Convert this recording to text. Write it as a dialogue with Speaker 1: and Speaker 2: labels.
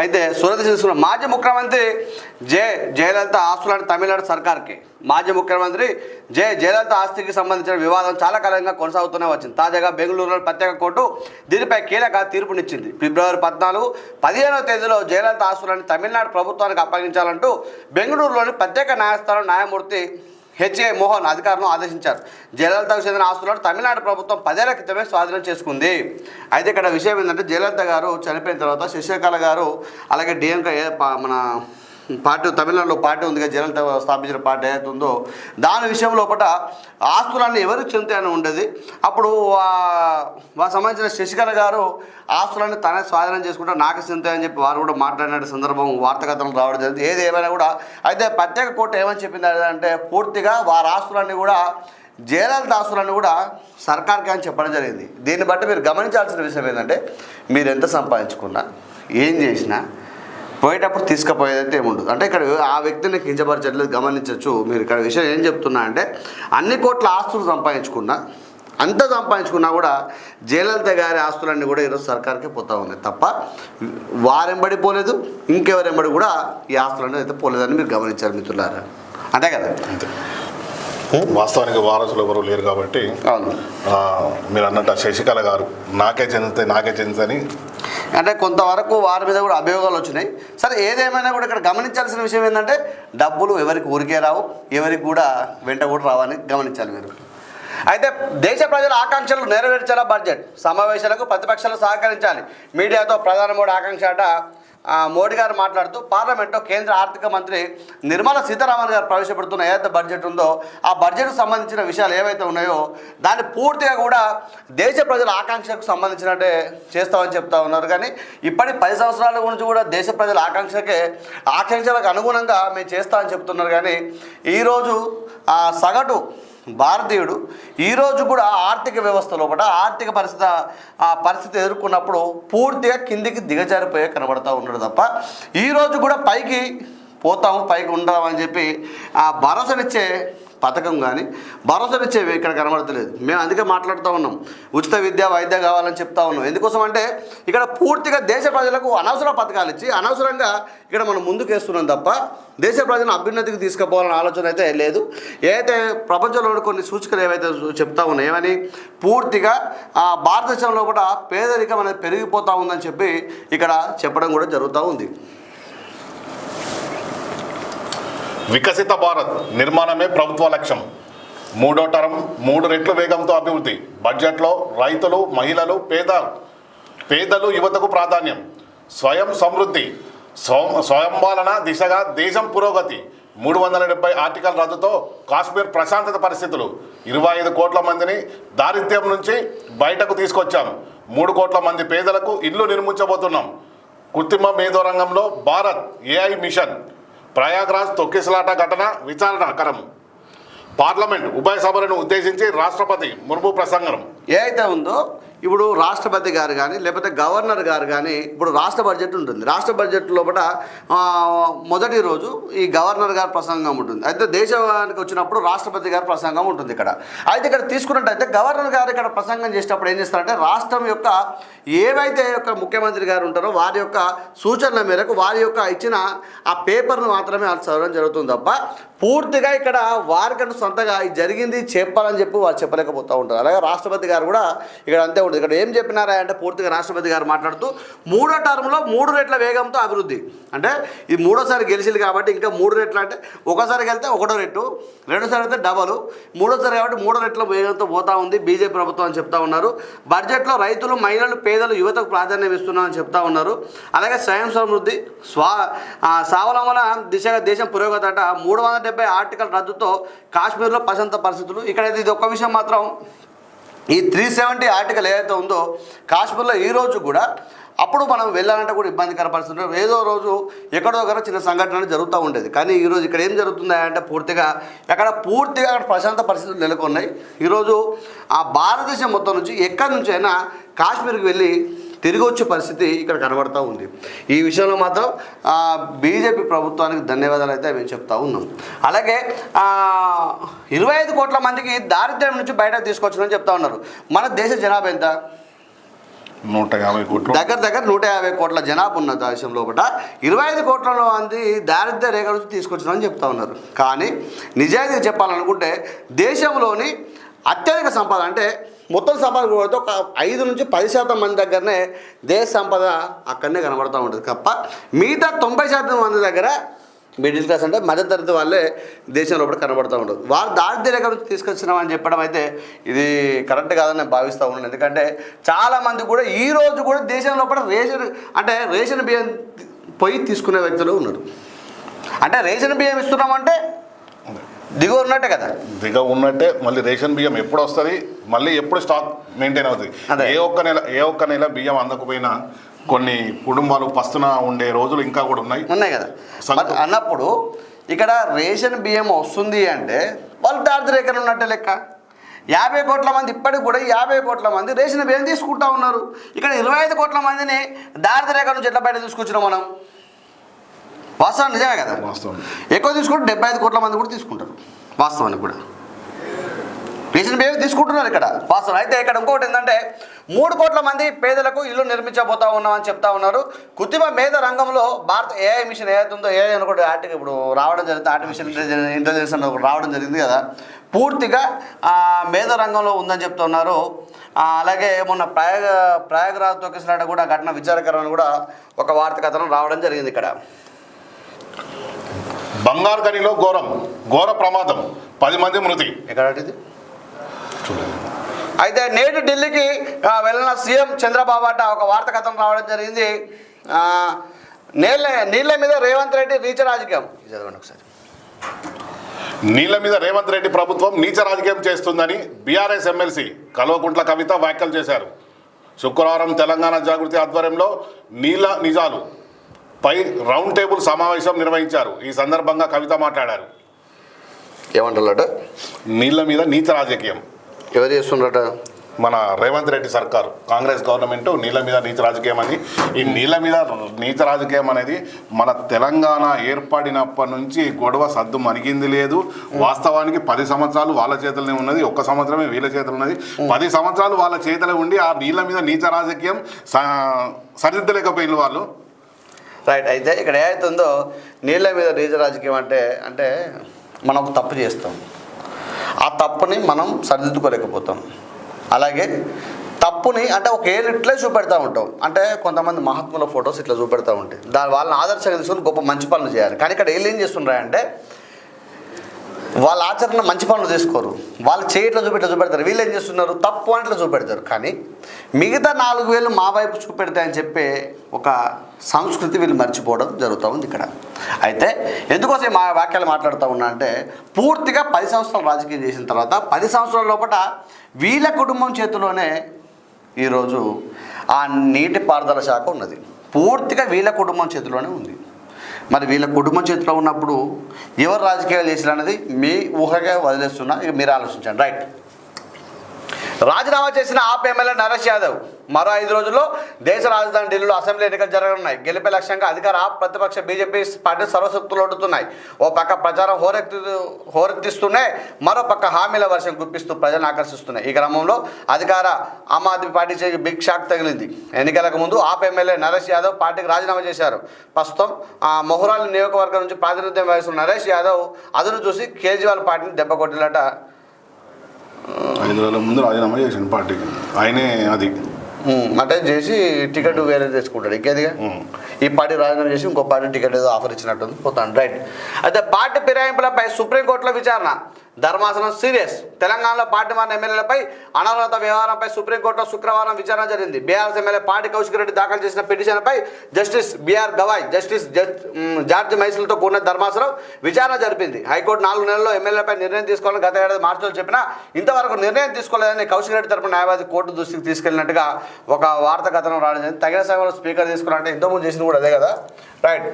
Speaker 1: అయితే సూరత్ తీసుకున్న మాజీ ముఖ్యమంత్రి జయలలిత ఆస్తులను తమిళనాడు సర్కార్కి మాజీ ముఖ్యమంత్రి జయలలిత ఆస్తికి సంబంధించిన వివాదం చాలా కాలంగా కొనసాగుతూనే వచ్చింది. తాజాగా బెంగళూరులో ప్రత్యేక కోర్టు దీనిపై కీలక తీర్పునిచ్చింది. ఫిబ్రవరి 15వ తేదీలో జయలలిత ఆస్తులను తమిళనాడు ప్రభుత్వానికి అప్పగించాలంటూ బెంగళూరులోని ప్రత్యేక న్యాయస్థానం న్యాయమూర్తి హెచ్ఏ మోహన్ అధికారులను ఆదేశించారు. జయలలితకు చెందిన ఆస్తులను తమిళనాడు ప్రభుత్వం 10 ఏళ్ల క్రితమే స్వాధీనం చేసుకుంది. అయితే ఇక్కడ విషయం ఏంటంటే జయలలిత గారు చనిపోయిన తర్వాత శశికళ గారు అలాగే డిఎంకే మన పార్టీ తమిళనాడులో పార్టీ ఉంది, జయలలిత స్థాపించిన పార్టీ ఏదైతే ఉందో దాని విషయం లోపల ఆస్తులన్నీ ఎవరికి చెందుతాయని ఉండేది. అప్పుడు సంబంధించిన శశికళ గారు ఆస్తులన్నీ తనే స్వాధీనం చేసుకుంటే నాకు చెందుతాయని చెప్పి వారు కూడా మాట్లాడిన సందర్భం వార్తాకథనం రావడం జరిగింది. ఏది ఏమైనా కూడా అయితే ప్రత్యేక కోర్టు ఏమని చెప్పింది అంటే పూర్తిగా వారి ఆస్తులన్నీ కూడా జయలలిత ఆస్తులన్నీ కూడా సర్కార్కి అని చెప్పడం జరిగింది. దీన్ని బట్టి మీరు గమనించాల్సిన విషయం ఏంటంటే మీరు ఎంత సంపాదించుకున్నా ఏం చేసినా పోయేటప్పుడు తీసుకుపోయేదైతే ఏముండదు. అంటే ఇక్కడ ఆ వ్యక్తిని కించపరచట్లేదు, గమనించవచ్చు. మీరు ఇక్కడ విషయం ఏం చెప్తున్నా అంటే అన్ని కోట్ల ఆస్తులు అంత సంపాదించుకున్నా కూడా జయలలిత గారి ఆస్తులన్నీ కూడా ఈరోజు సర్కార్కే పోతా ఉన్నాయి తప్ప వారెంబడి పోలేదు, ఇంకెవరెంబడి కూడా ఈ ఆస్తులన్నీ అయితే పోలేదని మీరు గమనించారు మిత్రులారా. అంతే కదా?
Speaker 2: అంతే. వాస్తవానికి వారసులు ఎవరు లేరు కాబట్టి మీరు అన్నట్టు శశికళ గారు నాకే చెందుతాయి
Speaker 1: అంటే కొంతవరకు వారి మీద కూడా అభియోగాలు వచ్చినాయి. సరే ఏదేమైనా కూడా ఇక్కడ గమనించాల్సిన విషయం ఏంటంటే డబ్బులు ఎవరికి ఊరికే రావు, ఎవరికి కూడా వెంట కూడా రావని గమనించాలి మీరు. అయితే దేశ ప్రజల ఆకాంక్షలు నెరవేర్చేలా బడ్జెట్ సమావేశాలకు ప్రతిపక్షాలు సహకరించాలి. మీడియాతో ప్రధాని మోడీ ఆకాంక్ష అట. మోడీ గారు మాట్లాడుతూ పార్లమెంట్లో కేంద్ర ఆర్థిక మంత్రి నిర్మలా సీతారామన్ గారు ప్రవేశపెడుతున్న ఏదైతే బడ్జెట్ ఉందో ఆ బడ్జెట్కు సంబంధించిన విషయాలు ఏవైతే ఉన్నాయో దాన్ని పూర్తిగా కూడా దేశ ప్రజల ఆకాంక్షకు సంబంధించినట్టే చేస్తామని చెప్తా ఉన్నారు. కానీ ఇప్పటి 10 సంవత్సరాల గురించి కూడా దేశ ప్రజల ఆకాంక్షలకు అనుగుణంగా మేము చేస్తామని చెప్తున్నారు. కానీ ఈరోజు సగటు భారతీయుడు ఈరోజు కూడా ఆర్థిక వ్యవస్థ లోపల ఆర్థిక పరిస్థితి ఎదుర్కొన్నప్పుడు పూర్తిగా కిందికి దిగజారిపోయే కనబడతా ఉన్నాడు తప్ప ఈరోజు కూడా పైకి ఉండామని చెప్పి భరోసానిచ్చే పథకం కానీ భరోసానిచ్చే ఇక్కడ కనబడతలేదు. మేము అందుకే మాట్లాడుతూ ఉన్నాం, ఉచిత విద్య వైద్య కావాలని చెప్తా ఉన్నాం. ఎందుకోసం అంటే ఇక్కడ పూర్తిగా దేశ ప్రజలకు అనవసర పథకాలు ఇచ్చి అనవసరంగా ఇక్కడ మనం ముందుకు వేస్తున్నాం తప్ప దేశ ప్రజలను అభ్యున్నతికి తీసుకుపోవాలనే ఆలోచన అయితే లేదు. ఏదైతే ప్రపంచంలో కొన్ని సూచికలు ఏవైతే చెప్తా ఉన్నాయి ఏమని పూర్తిగా భారతదేశంలో కూడా పేదరికం అనేది పెరిగిపోతూ ఉందని చెప్పి ఇక్కడ చెప్పడం కూడా జరుగుతూ ఉంది.
Speaker 2: వికసిత భారత్ నిర్మాణమే ప్రభుత్వ లక్ష్యం. 3వ టర్మ్ 3 రెట్ల వేగంతో అభివృద్ధి. బడ్జెట్లో రైతులు, మహిళలు, పేదలు, యువతకు ప్రాధాన్యం. స్వయం సమృద్ధి, స్వయంపాలన దిశగా దేశం పురోగతి. 370 ఆర్టికల్ రద్దుతో కాశ్మీర్ ప్రశాంతత పరిస్థితులు. 25 కోట్ల మందిని దారిద్ర్యం నుంచి బయటకు తీసుకొచ్చాం. 3 కోట్ల మంది పేదలకు ఇల్లు నిర్మించబోతున్నాం. కృత్రిమ మేధో రంగంలో భారత్ AI మిషన్. ప్రయాగ్రాజ్ తొక్కిసలాట ఘటన విచారణకరం. పార్లమెంట్ ఉభయ సభలను ఉద్దేశించి రాష్ట్రపతి ముర్ము ప్రసంగం.
Speaker 1: ఏదైతే ఉందో ఇప్పుడు రాష్ట్రపతి గారు కానీ లేకపోతే గవర్నర్ గారు కానీ ఇప్పుడు రాష్ట్ర బడ్జెట్ ఉంటుంది. రాష్ట్ర బడ్జెట్ లోపల మొదటి రోజు ఈ గవర్నర్ గారి ప్రసంగం ఉంటుంది. అయితే దేశానికి వచ్చినప్పుడు రాష్ట్రపతి గారి ప్రసంగం ఉంటుంది. అయితే ఇక్కడ తీసుకున్నట్టయితే గవర్నర్ గారు ఇక్కడ ప్రసంగం చేసేటప్పుడు ఏం చేస్తారంటే రాష్ట్రం యొక్క ఏవైతే యొక్క ముఖ్యమంత్రి గారు ఉంటారో వారి యొక్క సూచనల మేరకు వారి యొక్క ఇచ్చిన ఆ పేపర్ను మాత్రమే వాళ్ళు చదవడం జరుగుతుంది తప్ప పూర్తిగా ఇక్కడ వారికంటూ సొంతగా జరిగింది చెప్పాలని చెప్పి వారు చెప్పలేకపోతూ ఉంటారు. అలాగే రాష్ట్రపతి గారు కూడా ఇక్కడ అంతే ఉంటుంది. ఇక్కడ ఏం చెప్పినారా అంటే పూర్తిగా రాష్ట్రపతి గారు మాట్లాడుతూ 3వ టర్మ్లో 3 రెట్ల వేగంతో అభివృద్ధి. అంటే ఇది 3వసారి గెలిచింది కాబట్టి ఇంకా 3 రెట్లు అంటే ఒకసారి వెళ్తే 1వ రెట్టు, 2సారి అయితే డబల్, 3వసారి కాబట్టి 3 రెట్ల వేగంతో పోతా ఉంది బీజేపీ ప్రభుత్వం అని చెప్తా ఉన్నారు. బడ్జెట్లో రైతులు, మహిళలు, పేదలు, యువతకు ప్రాధాన్యం ఇస్తున్నామని చెప్తా ఉన్నారు. అలాగే స్వయం సమృద్ధి, స్వావలంబన దిశగా దేశం పురోగతి అట. 370 ఆర్టికల్ రద్దుతో కాశ్మీర్లో ప్రశాంత పరిస్థితులు. ఇక్కడైతే ఇది ఒక్క విషయం మాత్రం, ఈ 370 ఆర్టికల్ ఏదైతే ఉందో కాశ్మీర్లో ఈరోజు కూడా అప్పుడు మనం వెళ్ళాలంటే కూడా ఇబ్బందికర పరిస్థితులు, ఏదో రోజు ఎక్కడో ఒకరు చిన్న సంఘటనలు జరుగుతూ ఉండేది. కానీ ఈరోజు ఇక్కడ ఏం జరుగుతుంది అంటే పూర్తిగా అక్కడ ప్రశాంత పరిస్థితులు నెలకొన్నాయి. ఈరోజు ఆ భారతదేశం మొత్తం నుంచి ఎక్కడి నుంచి అయినా కాశ్మీర్కి వెళ్ళి తిరిగి వచ్చే పరిస్థితి ఇక్కడ కనబడుతూ ఉంది. ఈ విషయంలో మాత్రం బీజేపీ ప్రభుత్వానికి ధన్యవాదాలు అయితే మేము చెప్తా ఉన్నాం. అలాగే 25 కోట్ల మందికి దారిద్ర్యం నుంచి బయటకు తీసుకొచ్చామని చెప్తా ఉన్నారు. మన దేశ జనాభా ఎంత?
Speaker 2: 150 కోట్లు.
Speaker 1: దగ్గర 150 కోట్ల జనాభా ఉన్న దేశంలో కూడా 25 కోట్ల మంది దారిద్ర్య రేఖ నుంచి తీసుకొచ్చినామని చెప్తా ఉన్నారు. కానీ నిజాయితీ చెప్పాలనుకుంటే దేశంలోని అత్యధిక సంపద అంటే మొత్తం సంపద కూడా ఒక 5 నుంచి 10% మంది దగ్గరనే దేశ సంపద అక్కడనే కనబడుతూ ఉంటుంది తప్ప మిగతా 90% మంది దగ్గర మిడిల్ క్లాస్ అంటే మధ్యతరగతి వాళ్ళే దేశంలో కూడా కనబడుతూ ఉండదు. వారు దారిద్ర్య రేఖ నుంచి తీసుకొచ్చినామని చెప్పడం అయితే ఇది కరెక్ట్ కాదని నేను భావిస్తూ ఉన్నాను. ఎందుకంటే చాలామంది కూడా ఈ రోజు కూడా దేశంలో కూడా రేషన్ బియ్యం పోయి తీసుకునే వ్యక్తులు ఉన్నారు. అంటే రేషన్ బియ్యం ఇస్తున్నామంటే దిగువ ఉన్నట్టే కదా,
Speaker 2: దిగ ఉన్నట్టే. మళ్ళీ రేషన్ బియ్యం ఎప్పుడు వస్తుంది, మళ్ళీ ఎప్పుడు స్టాక్ మెయింటైన్ అవుతుంది. ఏ ఒక్క నెల బియ్యం అందకపోయినా కొన్ని కుటుంబాలు పస్తున ఉండే రోజులు ఇంకా కూడా ఉన్నాయి
Speaker 1: కదా. అన్నప్పుడు ఇక్కడ రేషన్ బియ్యం వస్తుంది అంటే వాళ్ళు దారిద్ర్యరేఖన ఉన్నట్టే లెక్క. 50 కోట్ల మంది ఇప్పటికి కూడా 50 కోట్ల మంది రేషన్ బియ్యం తీసుకుంటా ఉన్నారు. ఇక్కడ 25 కోట్ల మందిని దారిద్ర్యరేఖ నుంచి ఎట్లా బయట తీసుకొచ్చినాం మనం? వాస్తవం నిజమే కదా. ఎక్కువ తీసుకుంటే 75 కోట్ల మంది కూడా తీసుకుంటారు వాస్తవానికి కూడా రేషన్ బియ్యం తీసుకుంటున్నారు ఇక్కడ వాస్తవం. అయితే ఇక్కడ ఇంకొకటి ఏంటంటే 3 కోట్ల మంది పేదలకు ఇల్లు నిర్మించబోతా ఉన్నామని చెప్తా ఉన్నారు. కృత్రిమ మేధ రంగంలో భారత ఏఐ మిషన్ ఏదైతుందో ఏఐ అనుకోండి ఇప్పుడు రావడం జరిగింది, ఆర్టిఫిషియల్ ఇంటెలిజెన్స్ అని రావడం జరిగింది కదా, పూర్తిగా మేధ రంగంలో ఉందని చెప్తున్నారు. అలాగే మొన్న ప్రయాగరాజ్ తొక్కిసినట్టు కూడా ఘటన విచారకరమని కూడా ఒక వార్త కథనం రావడం జరిగింది. ఇక్కడ
Speaker 2: బంగారు గనిలో ఘోర ప్రమాదం, 10 మంది మృతి.
Speaker 1: ఎక్కడది? అయితే నేడు ఢిల్లీకి వెళ్ళిన సీఎం చంద్రబాబు అట ఒక వార్త కథనం రావడం జరిగింది. నీళ్ళ మీద రేవంత్ రెడ్డి నీచ రాజకీయం. చదవండి ఒకసారి.
Speaker 2: నీళ్ల మీద రేవంత్ రెడ్డి ప్రభుత్వం నీచ రాజకీయం చేస్తుందని బీఆర్ఎస్ ఎమ్మెల్సీ కల్వకుంట్ల కవిత వ్యాఖ్యలు చేశారు. శుక్రవారం తెలంగాణ జాగృతి ఆధ్వర్యంలో నీళ్ల నిజాలు పై రౌండ్ టేబుల్ సమావేశం నిర్వహించారు. ఈ సందర్భంగా కవిత మాట్లాడారు.
Speaker 1: ఏమంటారట?
Speaker 2: నీళ్ల మీద నీచ రాజకీయం
Speaker 1: ఎవరు చేస్తున్నారట?
Speaker 2: మన రేవంత్ రెడ్డి సర్కారు, కాంగ్రెస్ గవర్నమెంట్ నీళ్ల మీద నీచ రాజకీయం అని. ఈ నీళ్ల మీద నీచ రాజకీయం అనేది మన తెలంగాణ ఏర్పడినప్పటి నుంచి గొడవ సద్దు మరిగింది లేదు. వాస్తవానికి 10 సంవత్సరాలు వాళ్ళ చేతులనే ఉన్నది, 1 సంవత్సరమే వీళ్ళ చేతులు ఉన్నది. 10 సంవత్సరాలు వాళ్ళ చేతిలో ఉండి ఆ నీళ్ల మీద నీచ రాజకీయం సరిదిద్దలేకపోయిన వాళ్ళు.
Speaker 1: రైట్. అయితే ఇక్కడ ఏదైతుందో నీళ్ళ మీద నీచ రాజకీయం అంటే మనం ఒక తప్పు చేస్తాం, ఆ తప్పుని మనం సరిదిద్దుకోలేకపోతాం. అలాగే తప్పుని అంటే ఒక ఏళ్ళు ఇట్లే చూపెడతా ఉంటాం. అంటే కొంతమంది మహాత్ముల ఫొటోస్ ఇట్లా చూపెడతా ఉంటాయి, వాళ్ళని ఆదర్శంగా తీసుకొని గొప్ప మంచి పనులు చేయాలి. కానీ ఇక్కడ వీళ్ళు ఏం చేస్తున్నారంటే వాళ్ళ ఆచరణ మంచి పనులు తీసుకోరు, వాళ్ళు చేయట్లో చూపెడతారు. వీళ్ళు ఏం చేస్తున్నారు? తప్పు అంటే చూపెడతారు. కానీ మిగతా 4 వేలు మా వైపు చూపెడతాయని చెప్పే ఒక సంస్కృతి వీళ్ళు మర్చిపోవడం జరుగుతూ ఉంది ఇక్కడ. అయితే ఎందుకోసం మా వాక్యాలు మాట్లాడుతూ ఉన్నా అంటే పూర్తిగా 10 సంవత్సరాలు రాజకీయం చేసిన తర్వాత 10 సంవత్సరాల లోపల వీళ్ళ కుటుంబం చేతిలోనే ఈరోజు ఆ నీటిపారుదల శాఖ ఉన్నది. పూర్తిగా వీళ్ళ కుటుంబం చేతిలోనే ఉంది. మరి వీళ్ళ కుటుంబం చేతిలో ఉన్నప్పుడు ఎవరు రాజకీయాలు చేసిన అనేది మీ ఊహగా వదిలేస్తున్నా, ఇక మీరు ఆలోచించండి. రైట్. రాజీనామా చేసిన ఆప్ ఎమ్మెల్యే నరేష్ యాదవ్ మరో 5 రోజుల్లో దేశ రాజధాని ఢిల్లీలో అసెంబ్లీ ఎన్నికలు జరగనున్నాయి. గెలిపే లక్ష్యంగా అధికార ఆప్ ప్రతిపక్ష బీజేపీ పార్టీ సర్వశక్తులు ఒడ్డుతున్నాయి. ఓ పక్క ప్రచారం హోరెత్తిస్తూనే మరో పక్క హామీల వర్షం గుప్పిస్తూ ప్రజలను ఆకర్షిస్తున్నాయి. ఈ క్రమంలో అధికార ఆమ్ ఆద్మీ పార్టీ చేసి బిగ్ షాక్ తగిలింది. ఎన్నికలకు ముందు ఆప్ ఎమ్మెల్యే నరేష్ యాదవ్ పార్టీకి రాజీనామా చేశారు. ప్రస్తుతం మొహరాలి నియోజకవర్గం నుంచి ప్రాతినిధ్యం వహిస్తున్న నరేష్ యాదవ్ అదును చూసి కేజ్రీవాల్ పార్టీని దెబ్బ కొట్టినట.
Speaker 2: 5 రోజుల ముందు రాజీనామా చేసిన పార్టీకి ఆయనే అది
Speaker 1: అంటే చేసి టికెట్ వేరే తెచ్చుకుంటాడు. ఇంకేదిగా ఈ పార్టీ రాజీనామా చేసి ఇంకో పార్టీ టికెట్ ఏదో ఆఫర్ ఇచ్చినట్టుంది పోతాను. రైట్. అయితే పార్టీ ఫిరాయింపులపై సుప్రీంకోర్టులో విచారణ. ధర్మాసనం సీరియస్. తెలంగాణలో పార్టీ మారిన ఎమ్మెల్యేలపై అనర్హత వ్యవహారంపై సుప్రీంకోర్టులో శుక్రవారం విచారణ జరిగింది. బీఆర్ఎస్ ఎమ్మెల్యే పార్టీ కౌశిక్ రెడ్డి దాఖలు చేసిన పిటిషన్పై జస్టిస్ బిఆర్ గవాయ్, జస్టిస్ జార్జ్ మైసిల్తో కూడిన ధర్మాసనం విచారణ జరిపింది. హైకోర్టు 4 నెలల్లో ఎమ్మెల్యేలపై నిర్ణయం తీసుకోవాలని గత ఏడాది మార్చిలో చెప్పినా ఇంతవరకు నిర్ణయం తీసుకోలేదని కౌశిక్ రెడ్డి తరపున న్యాయవాది కోర్టు దృష్టికి తీసుకెళ్లినట్టుగా ఒక వార్త కథనం రావడం జరిగింది. తగిన సమయంలో స్పీకర్ తీసుకున్నారంటే ఇంతకుముందు చేసింది కూడా అదే కదా. రైట్.